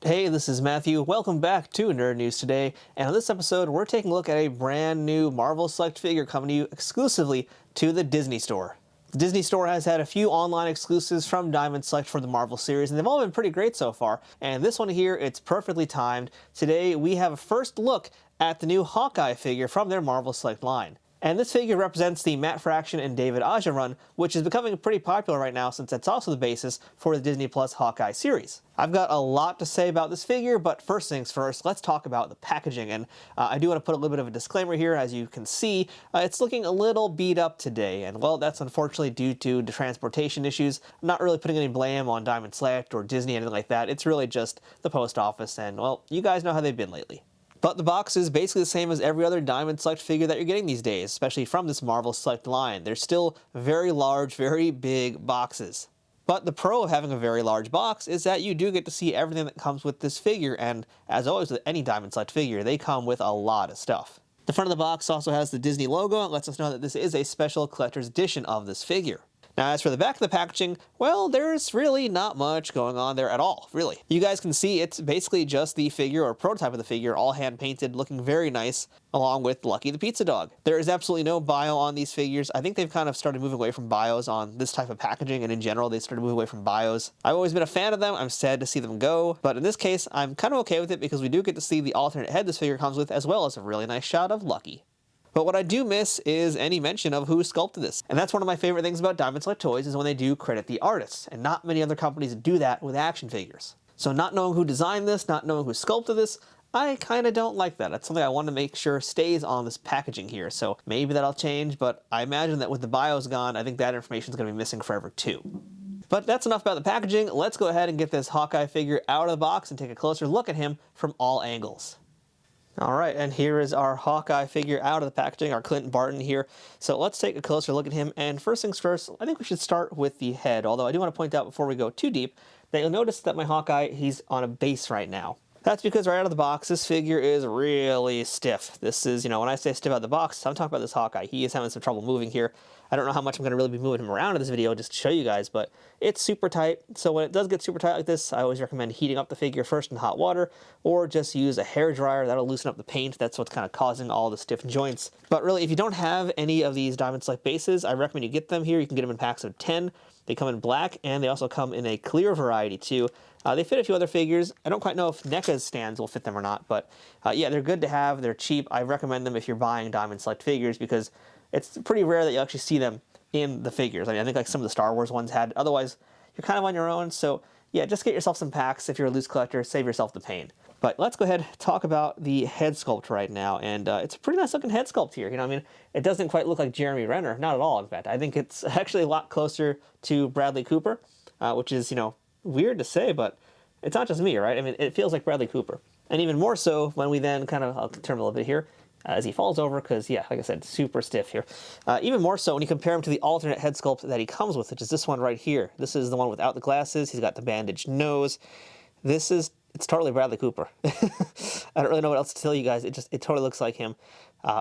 Hey, this is Matthew. Welcome back to Nerd News Today. And on this episode, we're taking a look at a brand new Marvel Select figure coming to you exclusively to the Disney Store. The Disney Store has had a few online exclusives from Diamond Select for the Marvel series, and they've all been pretty great so far. And this one here, it's perfectly timed. Today, we have a first look at the new Hawkeye figure from their Marvel Select line. And this figure represents the Matt Fraction and David Aja run, which is becoming pretty popular right now since it's also the basis for the Disney Plus Hawkeye series. I've got a lot to say about this figure, but first things first, let's talk about the packaging. And I do want to put a little bit of a disclaimer here. As you can see, it's looking a little beat up today. And well, that's unfortunately due to the transportation issues. I'm not really putting any blame on Diamond Select or Disney, anything like that. It's really just the post office. And well, you guys know how they've been lately. But the box is basically the same as every other Diamond Select figure that you're getting these days, especially from this Marvel Select line. They're still very large, very big boxes. But the pro of having a very large box is that you do get to see everything that comes with this figure, and as always with any Diamond Select figure, they come with a lot of stuff. The front of the box also has the Disney logo and lets us know that this is a special collector's edition of this figure. Now, as for the back of the packaging, well, there's really not much going on there at all, really. You guys can see it's basically just the figure or prototype of the figure, all hand-painted, looking very nice, along with Lucky the Pizza Dog. There is absolutely no bio on these figures. I think they've kind of started moving away from bios on this type of packaging, and in general, they started moving away from bios. I've always been a fan of them. I'm sad to see them go, but in this case, I'm kind of okay with it because we do get to see the alternate head this figure comes with, as well as a really nice shot of Lucky. But what I do miss is any mention of who sculpted this. And that's one of my favorite things about Diamond Select Toys is when they do credit the artists. And not many other companies do that with action figures. So not knowing who designed this, not knowing who sculpted this, I kind of don't like that. That's something I want to make sure stays on this packaging here. So maybe that'll change, but I imagine that with the bios gone, I think that information is going to be missing forever too. But that's enough about the packaging. Let's go ahead and get this Hawkeye figure out of the box and take a closer look at him from all angles. Alright, and here is our Hawkeye figure out of the packaging, our Clint Barton here. So let's take a closer look at him, and first things first, I think we should start with the head, although I do want to point out before we go too deep, that you'll notice that my Hawkeye, he's on a base right now. That's because right out of the box, this figure is really stiff. This is, when I say stiff out of the box, I'm talking about this Hawkeye. He is having some trouble moving here. I don't know how much I'm going to really be moving him around in this video just to show you guys, but it's super tight. So when it does get super tight like this, I always recommend heating up the figure first in hot water, or just use a hair dryer. That'll loosen up the paint. That's what's kind of causing all the stiff joints. But really, if you don't have any of these Diamond Select bases, I recommend you get them here. You can get them in packs of 10. They come in black, and they also come in a clear variety too. They fit a few other figures. I don't quite know if NECA's stands will fit them or not, but yeah, they're good to have. They're cheap. I recommend them if you're buying Diamond Select figures because it's pretty rare that you actually see them in the figures. I mean, I think like some of the Star Wars ones had. Otherwise, you're kind of on your own. So yeah, just get yourself some packs if you're a loose collector. Save yourself the pain. But let's go ahead and talk about the head sculpt right now. And it's a pretty nice looking head sculpt here. I mean, it doesn't quite look like Jeremy Renner. Not at all, in fact. I think it's actually a lot closer to Bradley Cooper, which is, weird to say, but it's not just me, right? I mean, it feels like Bradley Cooper. And even more so when we then I'll turn a little bit here, as he falls over, because, yeah, like I said, super stiff here. Even more so when you compare him to the alternate head sculpt that he comes with, which is this one right here. This is the one without the glasses. He's got the bandaged nose. It's totally Bradley Cooper. I don't really know what else to tell you guys. It totally looks like him,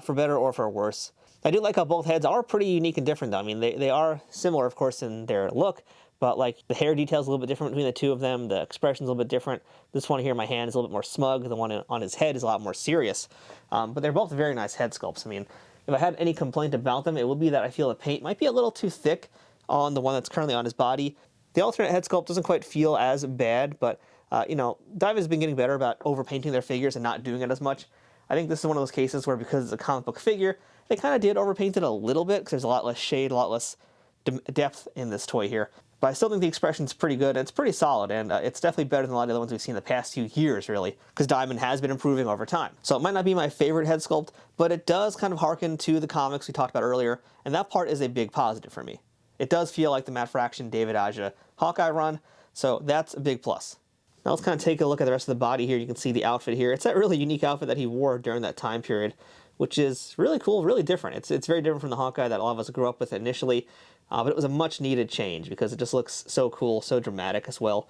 for better or for worse. I do like how both heads are pretty unique and different, though. I mean, they are similar, of course, in their look, but like the hair detail's a little bit different between the two of them. The expression's a little bit different. This one here in my hand is a little bit more smug. The one on his head is a lot more serious. But they're both very nice head sculpts. I mean, if I had any complaint about them, it would be that I feel the paint might be a little too thick on the one that's currently on his body. The alternate head sculpt doesn't quite feel as bad, but Dive has been getting better about overpainting their figures and not doing it as much. I think this is one of those cases where because it's a comic book figure, they kind of did overpaint it a little bit because there's a lot less shade, a lot less depth in this toy here. But I still think the expression's pretty good, and it's pretty solid, and it's definitely better than a lot of the other ones we've seen in the past few years, really, because Diamond has been improving over time. So it might not be my favorite head sculpt, but it does kind of harken to the comics we talked about earlier, and that part is a big positive for me. It does feel like the Matt Fraction, David Aja Hawkeye run, so that's a big plus. Now let's kind of take a look at the rest of the body here. You can see the outfit here. It's that really unique outfit that he wore during that time period, which is really cool, really different. It's very different from the Hawkeye that a lot of us grew up with initially. But it was a much needed change because it just looks so cool, so dramatic as well.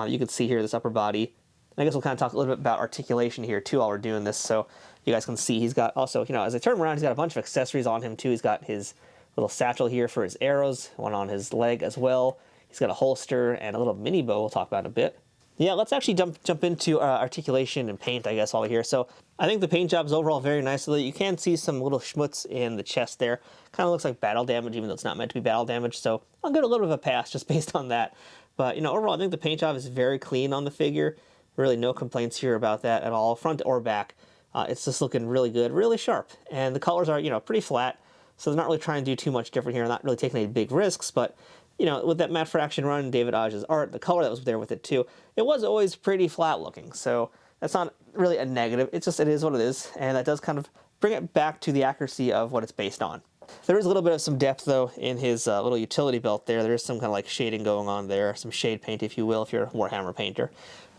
You can see here this upper body. And I guess we'll kind of talk a little bit about articulation here too while we're doing this. So you guys can see he's got also, as I turn him around, he's got a bunch of accessories on him too. He's got his little satchel here for his arrows, one on his leg as well. He's got a holster and a little mini bow we'll talk about in a bit. Yeah, let's actually jump into articulation and paint, I guess, while we're here. So I think the paint job is overall very nice. So you can see some little schmutz in the chest there. Kind of looks like battle damage, even though it's not meant to be battle damage. So I'll give it a little bit of a pass just based on that. But, you know, overall, I think the paint job is very clean on the figure. Really no complaints here about that at all, front or back. It's just looking really good, really sharp. And the colors are, you know, pretty flat. So they're not really trying to do too much different here, not really taking any big risks, but you know, with that Matte Fraction run, David Aj's art, the color that was there with it too, it was always pretty flat looking. So that's not really a negative. It's just, it is what it is. And that does kind of bring it back to the accuracy of what it's based on. There is a little bit of some depth though in his little utility belt there. There is some kind of like shading going on there, some shade paint if you will, if you're a Warhammer painter.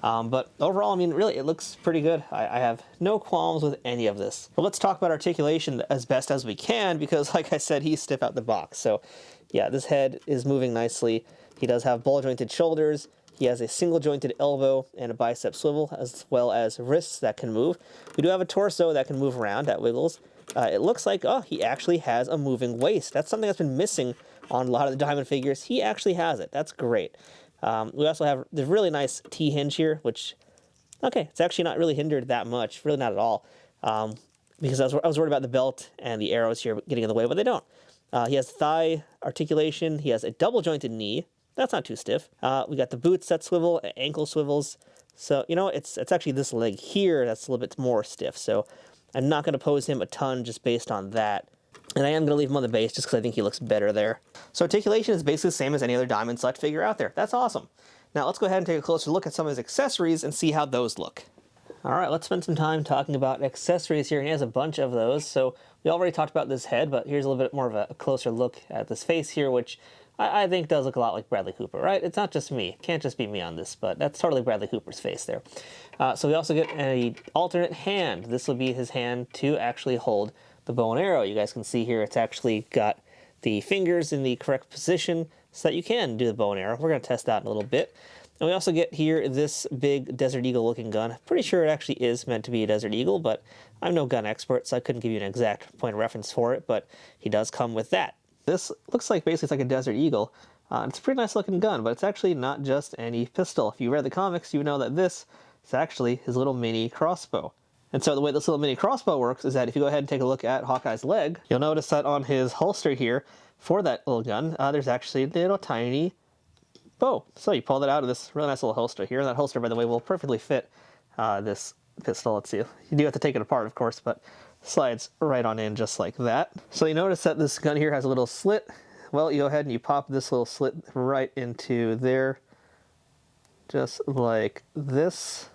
But overall, I mean, really, it looks pretty good. I have no qualms with any of this. But let's talk about articulation as best as we can, because like I said, he's stiff out the box. So yeah, this head is moving nicely. He does have ball-jointed shoulders. He has a single-jointed elbow and a bicep swivel, as well as wrists that can move. We do have a torso that can move around, that wiggles. It looks like, oh, he actually has a moving waist. That's something that's been missing on a lot of the Diamond figures. He actually has it. That's great. We also have the really nice T-hinge here, which, okay, it's actually not really hindered that much, really not at all, because I was worried about the belt and the arrows here getting in the way, but they don't. He has thigh articulation. He has a double-jointed knee. That's not too stiff. We got the boots that swivel, ankle swivels. So, you know, it's actually this leg here that's a little bit more stiff. So I'm not going to pose him a ton just based on that. And I am going to leave him on the base just because I think he looks better there. So articulation is basically the same as any other Diamond Select figure out there. That's awesome. Now let's go ahead and take a closer look at some of his accessories and see how those look. All right, let's spend some time talking about accessories here. He has a bunch of those. So we already talked about this head, but here's a little bit more of a closer look at this face here, which I think does look a lot like Bradley Cooper, right? It's not just me. Can't just be me on this, but that's totally Bradley Cooper's face there. So we also get an alternate hand. This will be his hand to actually hold the bow and arrow. You guys can see here it's actually got the fingers in the correct position so that you can do the bow and arrow. We're going to test that in a little bit. And we also get here this big Desert Eagle looking gun. Pretty sure it actually is meant to be a Desert Eagle, but I'm no gun expert, so I couldn't give you an exact point of reference for it, but he does come with that. This looks like basically it's like a Desert Eagle. It's a pretty nice looking gun, but it's actually not just any pistol. If you read the comics, you know that this is actually his little mini crossbow. And so the way this little mini crossbow works is that if you go ahead and take a look at Hawkeye's leg, you'll notice that on his holster here for that little gun, there's actually a little tiny bow. So you pull that out of this really nice little holster here. And that holster, by the way, will perfectly fit this pistol. Let's see. You do have to take it apart, of course, but slides right on in just like that. So you notice that this gun here has a little slit. Well, you go ahead and you pop this little slit right into there, just like this.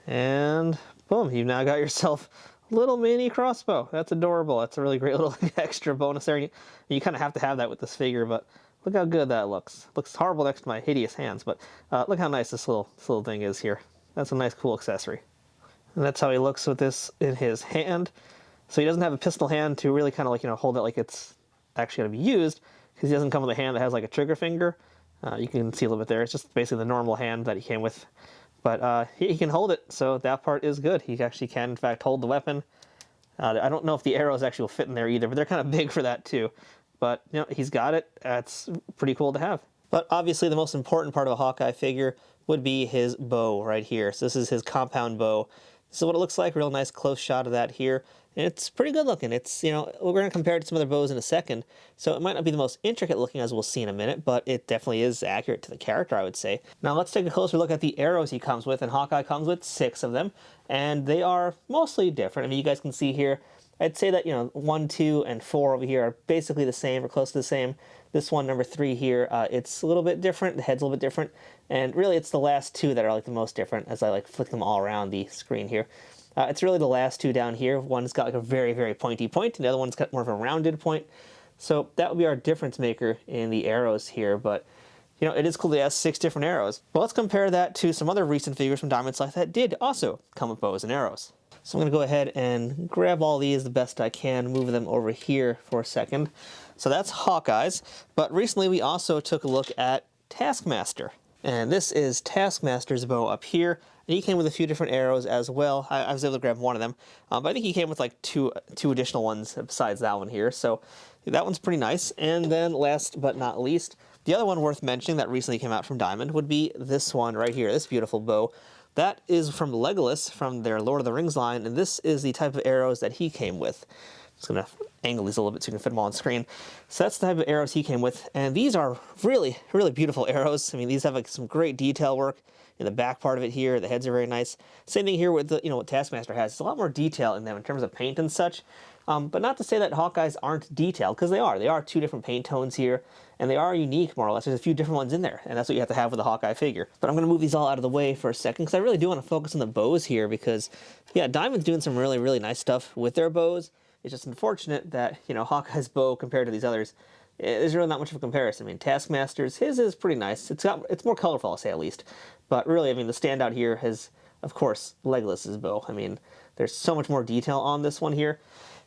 And boom, you've now got yourself a little mini crossbow. That's adorable. That's a really great little extra bonus there. You kind of have to have that with this figure, but look how good that looks. Looks horrible next to my hideous hands, but look how nice this little thing is here. That's a nice, cool accessory. And that's how he looks with this in his hand. So he doesn't have a pistol hand to really kind of like, you know, hold it like it's actually going to be used, because he doesn't come with a hand that has like a trigger finger. You can see a little bit there. It's just basically the normal hand that he came with. But he can hold it, so that part is good. He actually can, in fact, hold the weapon. I don't know if the arrows actually will fit in there either, but they're kind of big for that too. But, you know, he's got it. That's pretty cool to have. But obviously the most important part of a Hawkeye figure would be his bow right here. So this is his compound bow. This is what it looks like. Real nice close shot of that here. And it's pretty good looking. It's, you know, we're going to compare it to some other bows in a second. So it might not be the most intricate looking, as we'll see in a minute, but it definitely is accurate to the character, I would say. Now let's take a closer look at the arrows he comes with. And Hawkeye comes with 6 of them. And they are mostly different. I mean, you guys can see here, I'd say that, you know, 1, 2, and 4 over here are basically the same or close to the same. This one, number 3 here, it's a little bit different. The head's a little bit different. And really, it's the last 2 that are like the most different as I like flick them all around the screen here. It's really the last 2 down here. One's got like a very, very pointy point, and the other one's got more of a rounded point. So that would be our difference maker in the arrows here. But, you know, it is cool to have 6 different arrows. But let's compare that to some other recent figures from Diamond Select that did also come with bows and arrows. So I'm going to go ahead and grab all these the best I can, move them over here for a second. So that's Hawkeye's. But recently we also took a look at Taskmaster. And this is Taskmaster's bow up here. And he came with a few different arrows as well. I was able to grab one of them. But I think he came with like two additional ones besides that one here. So that one's pretty nice. And then last but not least, The other one worth mentioning that recently came out from Diamond would be this one right here, this beautiful bow. That is from Legolas from their Lord of the Rings line, and this is the type of arrows that he came with. I'm just going to angle these a little bit so you can fit them all on screen. So that's the type of arrows he came with, and these are really, really beautiful arrows. I mean, these have like some great detail work in the back part of it here. The heads are very nice. Same thing here with the, what Taskmaster has. It's a lot more detail in them in terms of paint and such. But not to say that Hawkeyes aren't detailed, because they are. They are two different paint tones here, and they are unique, more or less. There's a few different ones in there, and that's what you have to have with a Hawkeye figure. But I'm going to move these all out of the way for a second, because I really do want to focus on the bows here, because, yeah, Diamond's doing some really, really nice stuff with their bows. It's just unfortunate that, Hawkeye's bow compared to these others, there's really not much of a comparison. I mean, Taskmaster's, his is pretty nice. It's more colorful, I'll say, at least. But really, I mean, the standout here is, of course, Legolas's bow. I mean, there's so much more detail on this one here.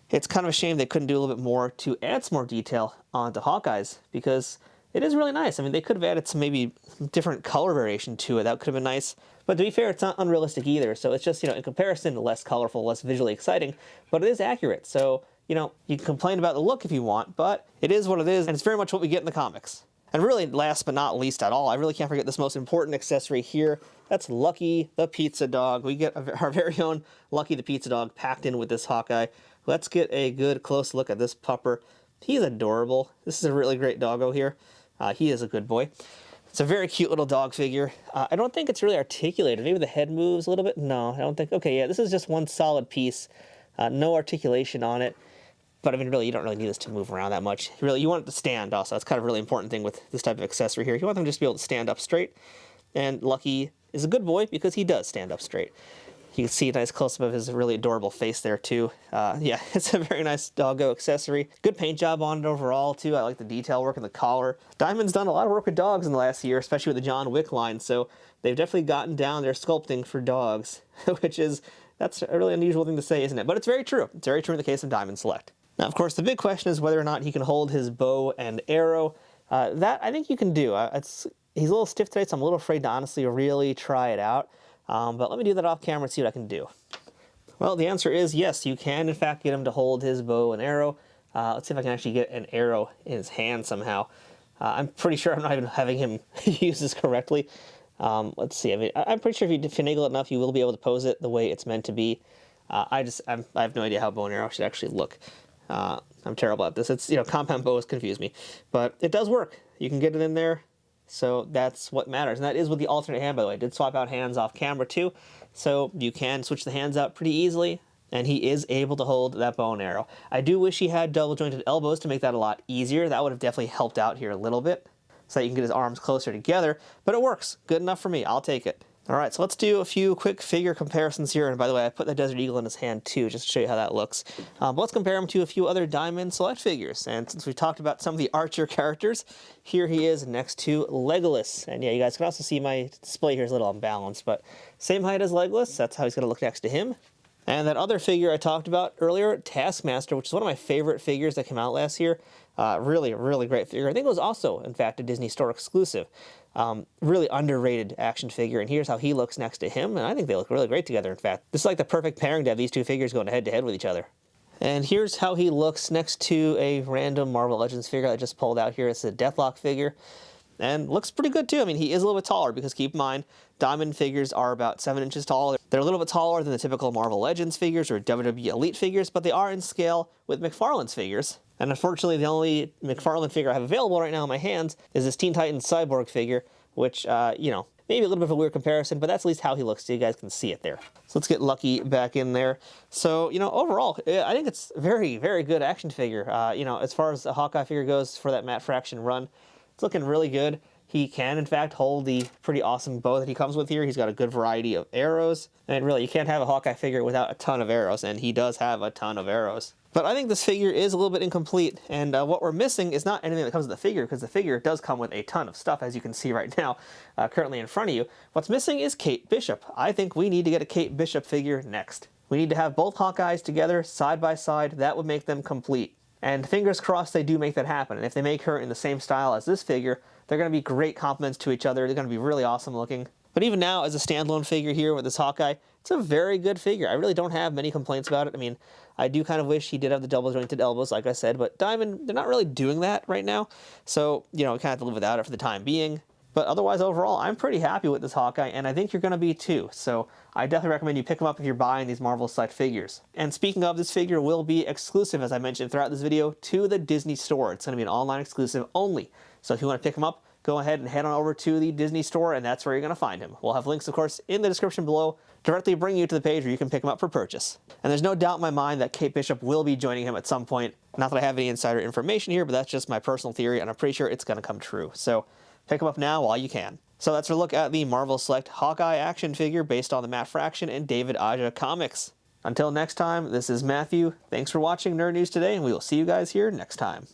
It's kind of a shame they couldn't do a little bit more to add some more detail onto Hawkeye's, because it is really nice. I mean, they could have added some maybe different color variation to it. That could have been nice. But to be fair, it's not unrealistic either. So it's just, in comparison, less colorful, less visually exciting, but it is accurate. So, you can complain about the look if you want, but it is what it is, and it's very much what we get in the comics. And really, last but not least at all, I really can't forget this most important accessory here. That's Lucky the Pizza Dog. We get our very own Lucky the Pizza Dog packed in with this Hawkeye. Let's get a good close look at this pupper. He's adorable. This is a really great doggo here. He is a good boy. It's a very cute little dog figure. I don't think it's really articulated. Maybe the head moves a little bit. No, I don't think. Okay, yeah, this is just one solid piece. No articulation on it. But I mean, really, you don't really need this to move around that much. Really, you want it to stand also. That's kind of a really important thing with this type of accessory here. You want them to just be able to stand up straight. And Lucky is a good boy because he does stand up straight. You can see a nice close-up of his really adorable face there, too. Yeah, it's a very nice doggo accessory. Good paint job on it overall, too. I like the detail work in the collar. Diamond's done a lot of work with dogs in the last year, especially with the John Wick line, so they've definitely gotten down their sculpting for dogs, that's a really unusual thing to say, isn't it? But it's very true. It's very true in the case of Diamond Select. Now, of course, the big question is whether or not he can hold his bow and arrow. That, I think you can do. He's a little stiff today, so I'm a little afraid to honestly really try it out. But let me do that off camera and see what I can do. Well, the answer is yes, you can in fact get him to hold his bow and arrow. Let's see if I can actually get an arrow in his hand somehow. I'm pretty sure I'm not even having him use this correctly. Let's see. I mean, I'm pretty sure if you finagle it enough, you will be able to pose it the way it's meant to be. I have no idea how bow and arrow should actually look. I'm terrible at this. It's, compound bows confuse me, but it does work. You can get it in there. So that's what matters. And that is with the alternate hand, by the way. I did swap out hands off camera too. So you can switch the hands out pretty easily. And he is able to hold that bow and arrow. I do wish he had double jointed elbows to make that a lot easier. That would have definitely helped out here a little bit, so that you can get his arms closer together. But it works. Good enough for me. I'll take it. All right, so let's do a few quick figure comparisons here. And by the way, I put the Desert Eagle in his hand too, just to show you how that looks. But let's compare him to a few other Diamond Select figures. And since we've talked about some of the Archer characters, here he is next to Legolas. And yeah, you guys can also see my display here is a little unbalanced, but same height as Legolas. That's how he's going to look next to him. And that other figure I talked about earlier, Taskmaster, which is one of my favorite figures that came out last year. Really, really great figure. I think it was also, in fact, a Disney Store exclusive. Really underrated action figure, and here's how he looks next to him, and I think they look really great together, in fact. This is like the perfect pairing to have these two figures going head-to-head with each other. And here's how he looks next to a random Marvel Legends figure I just pulled out here. It's a Deathlock figure, and looks pretty good, too. I mean, he is a little bit taller, because keep in mind, Diamond figures are about 7 inches tall. They're a little bit taller than the typical Marvel Legends figures or WWE Elite figures, but they are in scale with McFarlane's figures. And unfortunately, the only McFarlane figure I have available right now in my hands is this Teen Titans Cyborg figure, which, maybe a little bit of a weird comparison, but that's at least how he looks, so you guys can see it there. So let's get Lucky back in there. So, overall, I think it's a very, very good action figure. As far as the Hawkeye figure goes for that Matt Fraction run, it's looking really good. He can, in fact, hold the pretty awesome bow that he comes with here. He's got a good variety of arrows. And really, you can't have a Hawkeye figure without a ton of arrows, and he does have a ton of arrows. But I think this figure is a little bit incomplete, and what we're missing is not anything that comes with the figure, because the figure does come with a ton of stuff, as you can see right now, currently in front of you. What's missing is Kate Bishop. I think we need to get a Kate Bishop figure next. We need to have both Hawkeyes together, side by side. That would make them complete. And fingers crossed they do make that happen. And if they make her in the same style as this figure, they're going to be great complements to each other. They're going to be really awesome looking. But even now, as a standalone figure here with this Hawkeye, it's a very good figure. I really don't have many complaints about it. I mean, I do kind of wish he did have the double jointed elbows, like I said, but Diamond, they're not really doing that right now. So, you know, we kind of have to live without it for the time being. But otherwise, overall, I'm pretty happy with this Hawkeye, and I think you're going to be too. So I definitely recommend you pick him up if you're buying these Marvel Select figures. And speaking of, this figure will be exclusive, as I mentioned throughout this video, to the Disney Store. It's going to be an online exclusive only. So if you want to pick him up, go ahead and head on over to the Disney Store, and that's where you're going to find him. We'll have links, of course, in the description below, directly bring you to the page where you can pick him up for purchase. And there's no doubt in my mind that Kate Bishop will be joining him at some point. Not that I have any insider information here, but that's just my personal theory, and I'm pretty sure it's going to come true. So pick him up now while you can. So that's a look at the Marvel Select Hawkeye action figure based on the Matt Fraction and David Aja comics. Until next time, this is Matthew. Thanks for watching Nerd News Today, and we will see you guys here next time.